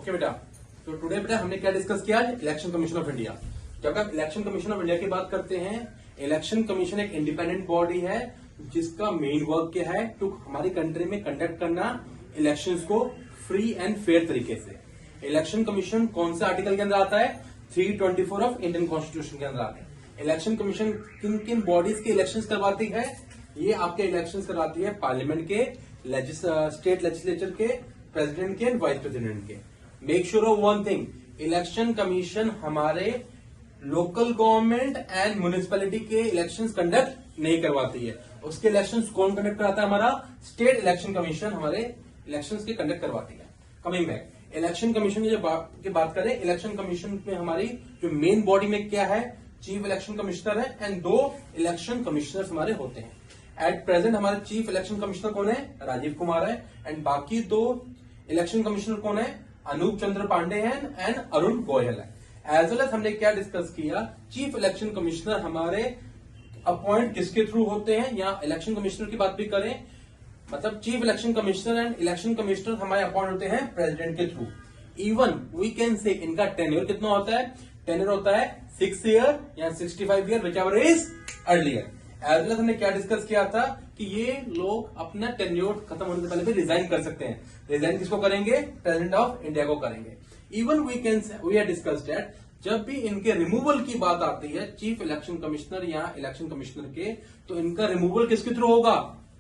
Okay बेटा, तो today बेटा हमने क्या डिस्कस किया आज? Election commission of India. जब आप इलेक्शन कमीशन ऑफ इंडिया की बात करते हैं, इलेक्शन कमीशन एक इंडिपेंडेंट बॉडी है जिसका मेन वर्क क्या है? तो हमारी कंट्री में कंडक्ट करना इलेक्शंस को फ्री एंड फेयर तरीके से। इलेक्शन कमीशन कौन से आर्टिकल के अंदर आता है? 324 ऑफ इंडियन कॉन्स्टिट्यूशन के अंदर आता है। इलेक्शन कमीशन किन किन बॉडीज के इलेक्शन करवाती है? ये आपके इलेक्शन करवाती है पार्लियामेंट के, स्टेट लेजिस्लेचर के, प्रेसिडेंट के एंड वाइस प्रेसिडेंट के। Make sure of one thing, election commission हमारे लोकल गवर्नमेंट एंड म्युनिसिपैलिटी के इलेक्शंस कंडक्ट नहीं करवाती है। उसके इलेक्शंस कौन कंडक्ट कराता है? हमारा स्टेट इलेक्शन कमीशन हमारे इलेक्शंस के कंडक्ट करवाती है। कमिंग बैक, इलेक्शन कमीशन की बात करें, इलेक्शन कमीशन में हमारी जो मेन बॉडी में क्या है? चीफ इलेक्शन कमिश्नर है एंड 2 इलेक्शन कमिश्नर्स हमारे होते हैं। एट प्रेजेंट हमारे चीफ इलेक्शन कमिश्नर कौन है? राजीव कुमार है एंड बाकी 2 इलेक्शन कमिश्नर कौन है? अनूप चंद्र पांडे हैं एंड अरुण गोयल है। एज वेल एज हमने क्या डिस्कस किया? चीफ इलेक्शन कमिश्नर हमारे अपॉइंट किसके थ्रू होते हैं? या इलेक्शन कमिश्नर की बात भी करें, मतलब chief election commissioner and election commissioner हमारे अपॉइंट होते हैं प्रेसिडेंट के through. Even we can say इनका टेन्योर कितना होता है? टेन्योर होता है 6 ईयर या 65 year, whichever is earlier. As well as हमने क्या डिस्कस किया था कि ये लोग अपना टेन्योर खत्म होने से पहले भी रिजाइन कर सकते हैं। रिजाइन किसको करेंगे? प्रेसिडेंट ऑफ इंडिया को करेंगे। Even we have discussed that जब भी इनके रिमूवल की बात आती है चीफ इलेक्शन कमिश्नर या इलेक्शन कमिश्नर के, तो इनका रिमूवल किसके थ्रू होगा?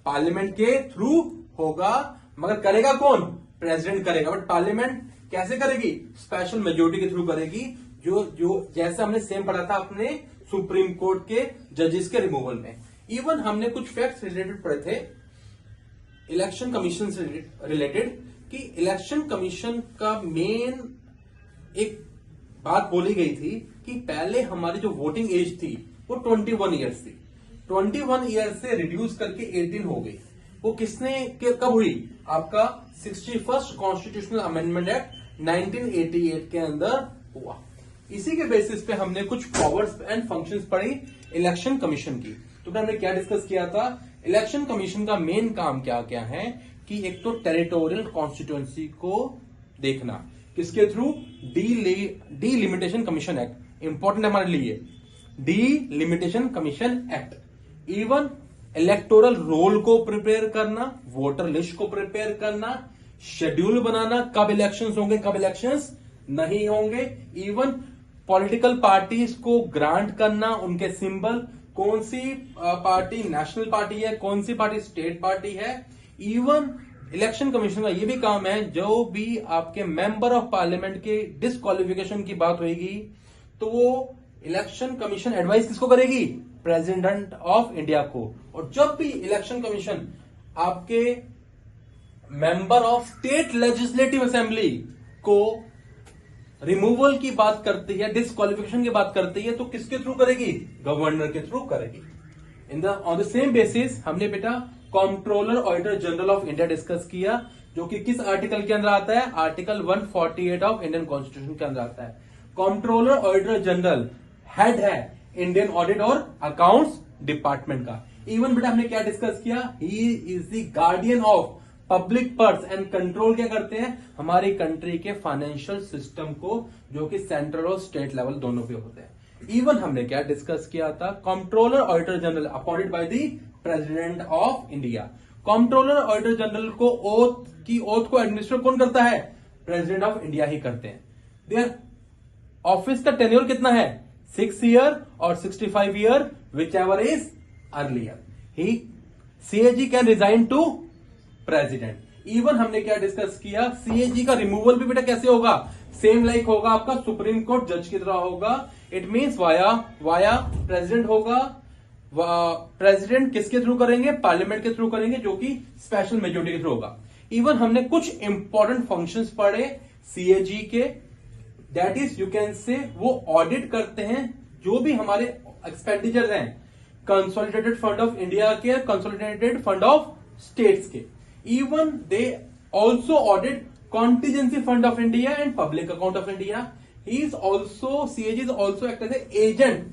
पार्लियामेंट के थ्रू होगा। मगर करेगा कौन? प्रेसिडेंट करेगा। बट पार्लियामेंट कैसे करेगी? स्पेशल मेजोरिटी के थ्रू करेगी, जो जैसे हमने सेम पढ़ा था अपने सुप्रीम कोर्ट के जजेस के रिमूवल में। इवन हमने कुछ फैक्ट्स रिलेटेड पढ़े थे इलेक्शन कमीशन से रिलेटेड कि इलेक्शन कमीशन का मेन एक बात बोली गई थी कि पहले हमारी जो वोटिंग एज थी वो 21 ईयर्स थी। 21 ईयर्स से रिड्यूस करके 18 हो गई। वो कब हुई? आपका 61st कॉन्स्टिट्यूशनल अमेंडमेंट एक्ट 1988 के अंदर हुआ। इसी के बेसिस पे हमने कुछ पावर्स एंड फंक्शंस पढ़ी इलेक्शन कमीशन की। तो हमने क्या डिस्कस किया था? इलेक्शन कमीशन का मेन काम क्या क्या है कि एक तो टेरिटोरियल कॉन्स्टिट्यूएंसी को देखना, किसके through? Delimitation commission act important है हमारे लिए, delimitation commission act. Even electoral roll को प्रिपेयर करना, वोटर लिस्ट को प्रिपेयर करना, शेड्यूल बनाना, कब इलेक्शंस होंगे कब इलेक्शंस नहीं होंगे। इवन पॉलिटिकल पार्टीज को ग्रांट करना, उनके सिंबल, कौन सी पार्टी नेशनल पार्टी है, कौन सी पार्टी स्टेट पार्टी है। इवन इलेक्शन कमीशन का ये भी काम है, जो भी आपके मेंबर ऑफ पार्लियामेंट के डिस्क्वालिफिकेशन की बात होगी तो वो इलेक्शन कमीशन एडवाइस किसको करेगी? प्रेसिडेंट ऑफ इंडिया को। और जब भी इलेक्शन कमीशन आपके member of state legislative assembly को रिमूवल की बात करती है, डिस्क्वालिफिकेशन की बात करती है, तो किसके थ्रू करेगी? गवर्नर के थ्रू करेगी। ऑन द सेम बेसिस हमने बेटा controller auditor general of India discuss किया, जो कि किस आर्टिकल के अंदर आता है? आर्टिकल 148 ऑफ इंडियन कॉन्स्टिट्यूशन के अंदर आता है। कंट्रोलर ऑडिटर जनरल हेड है इंडियन ऑडिट और अकाउंट्स डिपार्टमेंट का। इवन बेटा हमने क्या डिस्कस किया? He is the guardian of public purse and control क्या करते हैं? हमारी कंट्री के फाइनेंशियल सिस्टम को, जो कि सेंट्रल और स्टेट लेवल दोनों पे होते हैं। इवन हमने क्या डिस्कस किया था? Controller auditor general appointed by the president of India. Controller auditor general को ओथ को एडमिनिस्टर कौन करता है? प्रेसिडेंट ऑफ इंडिया ही करते हैं। देयर ऑफिस का टेन्योर कितना है? 6 ईयर और 65 year, whichever is earlier. He CAG can resign to president. Even हमने क्या डिस्कस किया? सीएजी का रिमूवल भी बेटा कैसे होगा? सेम लाइक होगा, आपका सुप्रीम कोर्ट जज की तरह होगा। इट मींस वाया प्रेसिडेंट होगा। प्रेसिडेंट किसके थ्रू करेंगे? पार्लियामेंट के थ्रू करेंगे, जो कि स्पेशल मेजोरिटी के थ्रू होगा। इवन हमने कुछ इंपॉर्टेंट फंक्शंस पढ़े सीएजी के, that is you can say वो ऑडिट करते हैं जो भी हमारे एक्सपेंडिचर हैं, कंसोलिडेटेड फंड ऑफ इंडिया के, कंसोलिडेटेड फंड ऑफ स्टेट्स के। Even they also audit contingency fund of India and public account of India. CAG is also act as an agent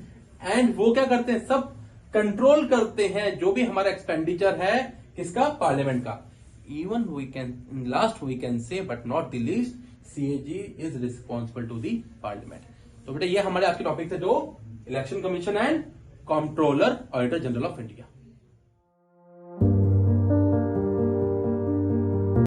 and वो क्या करते हैं? सब कंट्रोल करते हैं जो भी हमारा एक्सपेंडिचर है किसका? पार्लियामेंट का। Even we can, in last we can say but not the least, CAG is responsible to the parliament. तो बेटा ये हमारे आज के टॉपिक थे, जो election commission and controller auditor general of India.